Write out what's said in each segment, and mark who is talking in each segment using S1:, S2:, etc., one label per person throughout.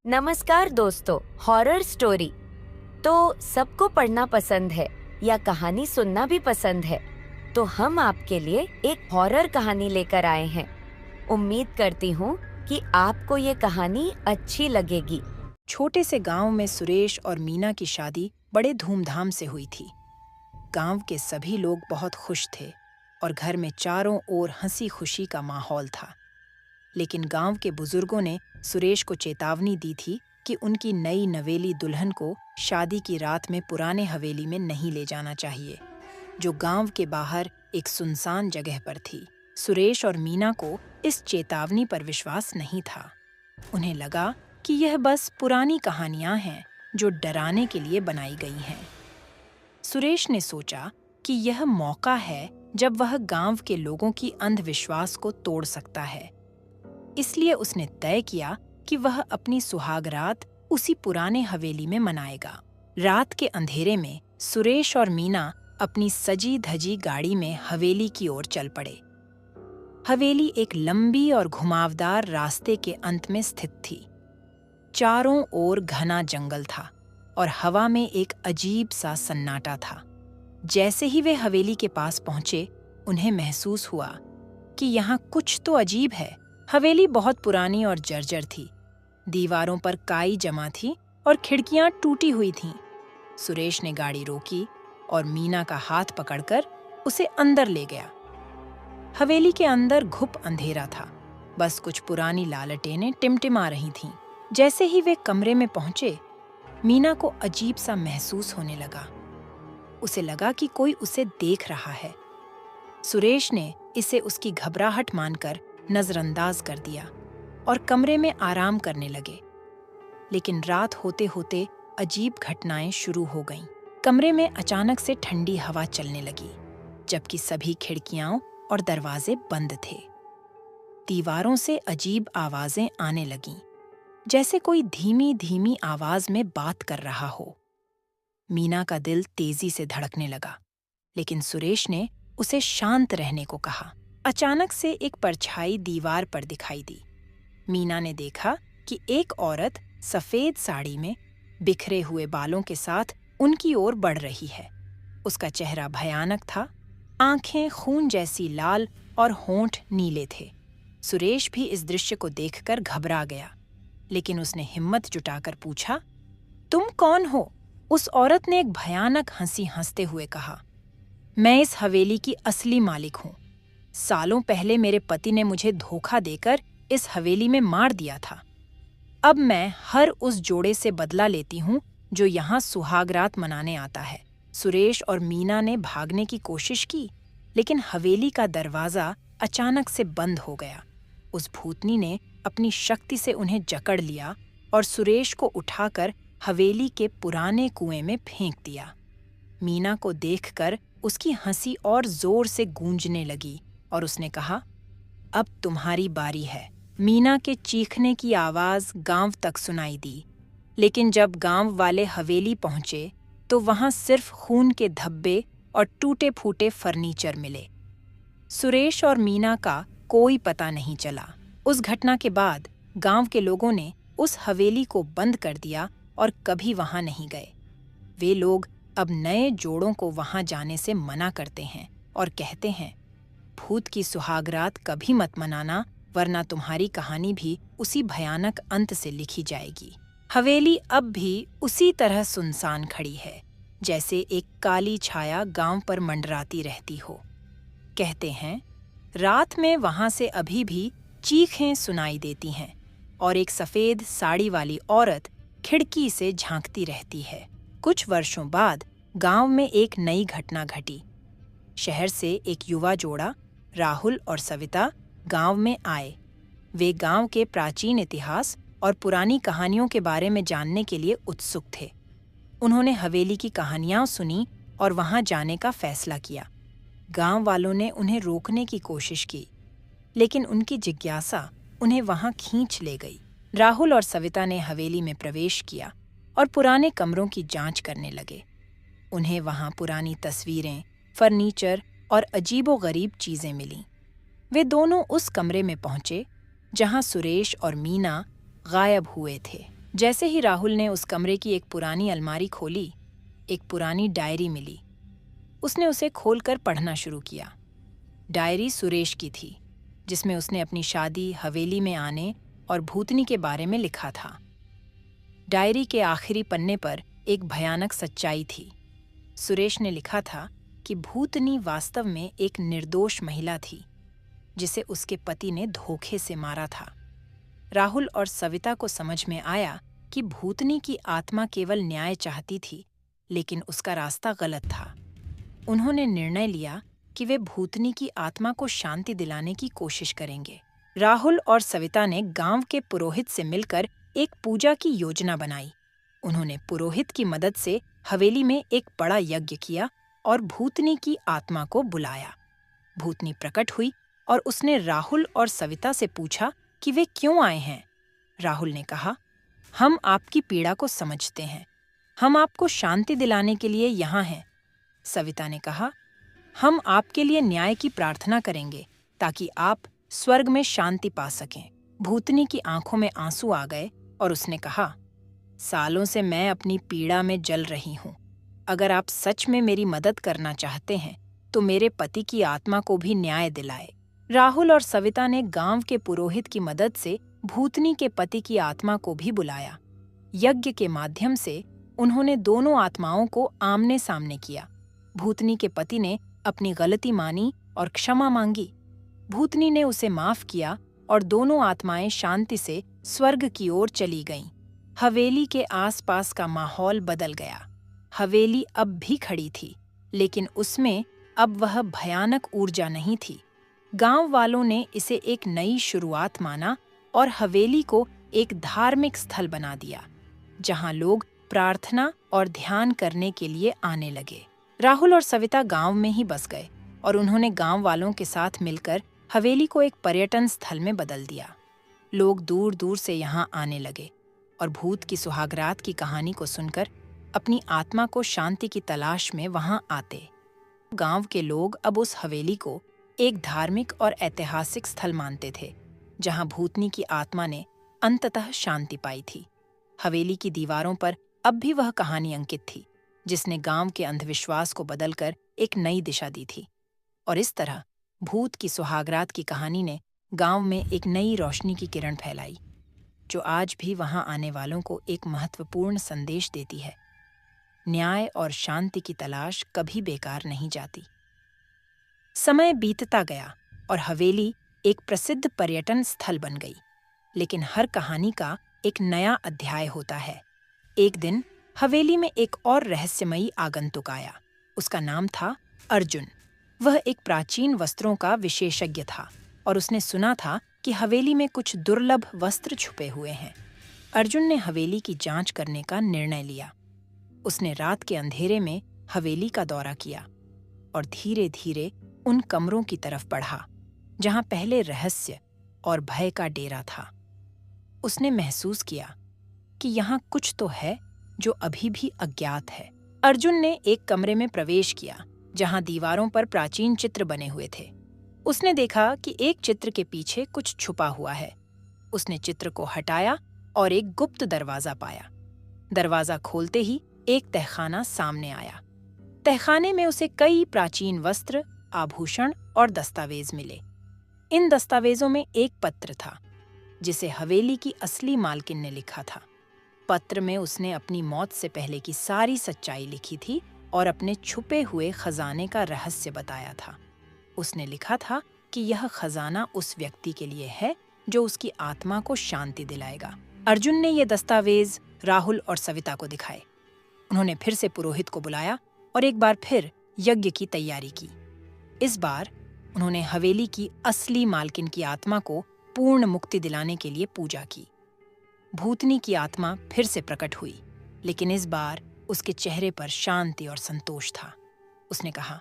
S1: नमस्कार दोस्तों। Horror story तो सबको पढ़ना पसंद है या कहानी सुनना भी पसंद है। तो हम आपके लिए एक हॉरर कहानी लेकर आए हैं। उम्मीद करती हूँ कि आपको ये कहानी अच्छी लगेगी।
S2: छोटे से गांव में सुरेश और मीना की शादी बड़े धूमधाम से हुई थी। गांव के सभी लोग बहुत खुश थे और घर में चारों ओर हंसी खुशी का माहौल था। लेकिन गांव के बुजुर्गों ने सुरेश को चेतावनी दी थी कि उनकी नई नवेली दुल्हन को शादी की रात में पुराने हवेली में नहीं ले जाना चाहिए, जो गांव के बाहर एक सुनसान जगह पर थी। सुरेश और मीना को इस चेतावनी पर विश्वास नहीं था। उन्हें लगा कि यह बस पुरानी कहानियां हैं जो डराने के लिए बनाई गई हैं। सुरेश ने सोचा कि यह मौका है जब वह गांव के लोगों की अंधविश्वास को तोड़ सकता है। इसलिए उसने तय किया कि वह अपनी सुहाग रात उसी पुराने हवेली में मनाएगा। रात के अंधेरे में सुरेश और मीना अपनी सजी धजी गाड़ी में हवेली की ओर चल पड़े। हवेली एक लंबी और घुमावदार रास्ते के अंत में स्थित थी। चारों ओर घना जंगल था और हवा में एक अजीब सा सन्नाटा था। जैसे ही वे हवेली के पास पहुंचे, उन्हें महसूस हुआ कि यहाँ कुछ तो अजीब है। हवेली बहुत पुरानी और जर्जर थी। दीवारों पर काई जमा थी और खिड़कियां टूटी हुई थीं। सुरेश ने गाड़ी रोकी और मीना का हाथ पकड़कर उसे अंदर ले गया। हवेली के अंदर घुप अंधेरा था। बस कुछ पुरानी लालटेनें टिमटिमा रही थीं। जैसे ही वे कमरे में पहुंचे, मीना को अजीब सा महसूस होने लगा। उसे लगा कि कोई उसे देख रहा है। सुरेश ने इसे उसकी घबराहट मानकर नजरअंदाज कर दिया और कमरे में आराम करने लगे। लेकिन रात होते होते अजीब घटनाएं शुरू हो गईं। कमरे में अचानक से ठंडी हवा चलने लगी, जबकि सभी खिड़कियां और दरवाजे बंद थे। दीवारों से अजीब आवाजें आने लगीं, जैसे कोई धीमी धीमी आवाज में बात कर रहा हो। मीना का दिल तेजी से धड़कने लगा, लेकिन सुरेश ने उसे शांत रहने को कहा। अचानक से एक परछाई दीवार पर दिखाई दी। मीना ने देखा कि एक औरत सफेद साड़ी में बिखरे हुए बालों के साथ उनकी ओर बढ़ रही है। उसका चेहरा भयानक था, आंखें खून जैसी लाल और होंठ नीले थे। सुरेश भी इस दृश्य को देखकर घबरा गया, लेकिन उसने हिम्मत जुटाकर पूछा, तुम कौन हो? उस औरत ने एक भयानक हंसी हंसते हुए कहा, मैं इस हवेली की असली मालिक हूँ। सालों पहले मेरे पति ने मुझे धोखा देकर इस हवेली में मार दिया था। अब मैं हर उस जोड़े से बदला लेती हूँ जो यहाँ सुहागरात मनाने आता है। सुरेश और मीना ने भागने की कोशिश की, लेकिन हवेली का दरवाजा अचानक से बंद हो गया। उस भूतनी ने अपनी शक्ति से उन्हें जकड़ लिया और सुरेश को उठाकर हवेली के पुराने कुएं में फेंक दिया। मीना को देखकर उसकी हंसी और जोर से गूंजने लगी और उसने कहा, अब तुम्हारी बारी है। मीना के चीखने की आवाज गांव तक सुनाई दी, लेकिन जब गांव वाले हवेली पहुंचे तो वहां सिर्फ खून के धब्बे और टूटे फूटे फर्नीचर मिले। सुरेश और मीना का कोई पता नहीं चला। उस घटना के बाद गांव के लोगों ने उस हवेली को बंद कर दिया और कभी वहां नहीं गए। वे लोग अब नए जोड़ों को वहां जाने से मना करते हैं और कहते हैं, भूत की सुहागरात कभी मत मनाना, वरना तुम्हारी कहानी भी उसी भयानक अंत से लिखी जाएगी। हवेली अब भी उसी तरह सुनसान खड़ी है, जैसे एक काली छाया गांव पर मंडराती रहती हो। कहते हैं, रात में वहां से अभी भी चीखें सुनाई देती हैं और एक सफेद साड़ी वाली औरत खिड़की से झांकती रहती है। कुछ वर्षों बाद गांव में एक नई घटना घटी। शहर से एक युवा जोड़ा राहुल और सविता गांव में आए। वे गांव के प्राचीन इतिहास और पुरानी कहानियों के बारे में जानने के लिए उत्सुक थे। उन्होंने हवेली की कहानियां सुनी और वहां जाने का फैसला किया। गांव वालों ने उन्हें रोकने की कोशिश की, लेकिन उनकी जिज्ञासा उन्हें वहां खींच ले गई। राहुल और सविता ने हवेली में प्रवेश किया और पुराने कमरों की जांच करने लगे। उन्हें वहां पुरानी तस्वीरें, फर्नीचर और अजीबोगरीब चीजें मिलीं। वे दोनों उस कमरे में पहुंचे जहां सुरेश और मीना गायब हुए थे। जैसे ही राहुल ने उस कमरे की एक पुरानी अलमारी खोली, एक पुरानी डायरी मिली। उसने उसे खोलकर पढ़ना शुरू किया। डायरी सुरेश की थी, जिसमें उसने अपनी शादी, हवेली में आने और भूतनी के बारे में लिखा था। डायरी के आखिरी पन्ने पर एक भयानक सच्चाई थी। सुरेश ने लिखा था कि भूतनी वास्तव में एक निर्दोष महिला थी, जिसे उसके पति ने धोखे से मारा था। राहुल और सविता को समझ में आया कि भूतनी की आत्मा केवल न्याय चाहती थी, लेकिन उसका रास्ता गलत था। उन्होंने निर्णय लिया कि वे भूतनी की आत्मा को शांति दिलाने की कोशिश करेंगे। राहुल और सविता ने गांव के पुरोहित से मिलकर एक पूजा की योजना बनाई। उन्होंने पुरोहित की मदद से हवेली में एक बड़ा यज्ञ किया और भूतनी की आत्मा को बुलाया। भूतनी प्रकट हुई और उसने राहुल और सविता से पूछा कि वे क्यों आए हैं। राहुल ने कहा, हम आपकी पीड़ा को समझते हैं। हम आपको शांति दिलाने के लिए यहाँ हैं। सविता ने कहा, हम आपके लिए न्याय की प्रार्थना करेंगे ताकि आप स्वर्ग में शांति पा सकें। भूतनी की आंखों में आंसू आ गए और उसने कहा, सालों से मैं अपनी पीड़ा में जल रही हूँ। अगर आप सच में मेरी मदद करना चाहते हैं तो मेरे पति की आत्मा को भी न्याय दिलाए। राहुल और सविता ने गांव के पुरोहित की मदद से भूतनी के पति की आत्मा को भी बुलाया। यज्ञ के माध्यम से उन्होंने दोनों आत्माओं को आमने सामने किया। भूतनी के पति ने अपनी गलती मानी और क्षमा मांगी। भूतनी ने उसे माफ किया और दोनों आत्माएं शांति से स्वर्ग की ओर चली गईं। हवेली के आसपास का माहौल बदल गया। हवेली अब भी खड़ी थी, लेकिन उसमें अब वह भयानक ऊर्जा नहीं थी। गांव वालों ने इसे एक नई शुरुआत माना और हवेली को एक धार्मिक स्थल बना दिया, जहां लोग प्रार्थना और ध्यान करने के लिए आने लगे। राहुल और सविता गांव में ही बस गए और उन्होंने गांव वालों के साथ मिलकर हवेली को एक पर्यटन स्थल में बदल दिया। लोग दूर दूर से यहां आने लगे और भूत की सुहागरात की कहानी को सुनकर अपनी आत्मा को शांति की तलाश में वहां आते। गांव के लोग अब उस हवेली को एक धार्मिक और ऐतिहासिक स्थल मानते थे, जहां भूतनी की आत्मा ने अंततः शांति पाई थी। हवेली की दीवारों पर अब भी वह कहानी अंकित थी, जिसने गांव के अंधविश्वास को बदलकर एक नई दिशा दी थी। और इस तरह भूत की सुहागरात की कहानी ने गांव में एक नई रोशनी की किरण फैलाई, जो आज भी वहां आने वालों को एक महत्वपूर्ण संदेश देती है। न्याय और शांति की तलाश कभी बेकार नहीं जाती। समय बीतता गया और हवेली एक प्रसिद्ध पर्यटन स्थल बन गई, लेकिन हर कहानी का एक नया अध्याय होता है। एक दिन हवेली में एक और रहस्यमयी आगंतुक आया। उसका नाम था अर्जुन। वह एक प्राचीन वस्त्रों का विशेषज्ञ था और उसने सुना था कि हवेली में कुछ दुर्लभ वस्त्र छुपे हुए हैं। अर्जुन ने हवेली की जांच करने का निर्णय लिया। उसने रात के अंधेरे में हवेली का दौरा किया और धीरे धीरे उन कमरों की तरफ बढ़ा जहां पहले रहस्य और भय का डेरा था। उसने महसूस किया कि यहाँ कुछ तो है जो अभी भी अज्ञात है। अर्जुन ने एक कमरे में प्रवेश किया जहां दीवारों पर प्राचीन चित्र बने हुए थे। उसने देखा कि एक चित्र के पीछे कुछ छुपा हुआ है। उसने चित्र को हटाया और एक गुप्त दरवाजा पाया। दरवाजा खोलते ही एक तहखाना सामने आया। तहखाने में उसे कई प्राचीन वस्त्र, आभूषण और दस्तावेज मिले। इन दस्तावेजों में एक पत्र था जिसे हवेली की असली मालकिन ने लिखा था। पत्र में उसने अपनी मौत से पहले की सारी सच्चाई लिखी थी और अपने छुपे हुए खजाने का रहस्य बताया था। उसने लिखा था कि यह खजाना उस व्यक्ति के लिए है जो उसकी आत्मा को शांति दिलाएगा। अर्जुन ने ये दस्तावेज राहुल और सविता को दिखाए। उन्होंने फिर से पुरोहित को बुलाया और एक बार फिर यज्ञ की तैयारी की। इस बार उन्होंने हवेली की असली मालकिन की आत्मा को पूर्ण मुक्ति दिलाने के लिए पूजा की। भूतनी की आत्मा फिर से प्रकट हुई, लेकिन इस बार उसके चेहरे पर शांति और संतोष था। उसने कहा,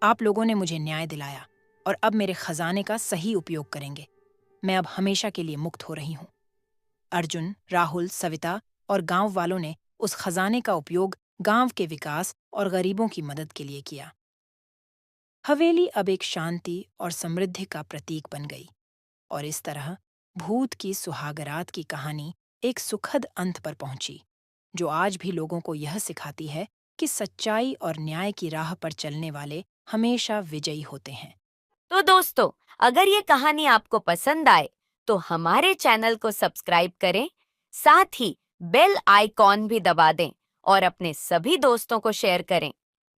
S2: आप लोगों ने मुझे न्याय दिलाया और अब मेरे खजाने का सही उपयोग करेंगे। मैं अब हमेशा के लिए मुक्त हो रही हूँ। अर्जुन, राहुल, सविता और गांव वालों ने उस खजाने का उपयोग गांव के विकास और गरीबों की मदद के लिए किया। हवेली अब एक शांति और समृद्धि का प्रतीक बन गई और इस तरह भूत की सुहागरात की कहानी एक सुखद अंत पर पहुंची, जो आज भी लोगों को यह सिखाती है कि सच्चाई और न्याय की राह पर चलने वाले हमेशा विजयी होते हैं।
S1: तो दोस्तों, अगर ये कहानी आपको पसंद आए तो हमारे चैनल को सब्सक्राइब करें, साथ ही बेल आइकॉन भी दबा दें और अपने सभी दोस्तों को शेयर करें।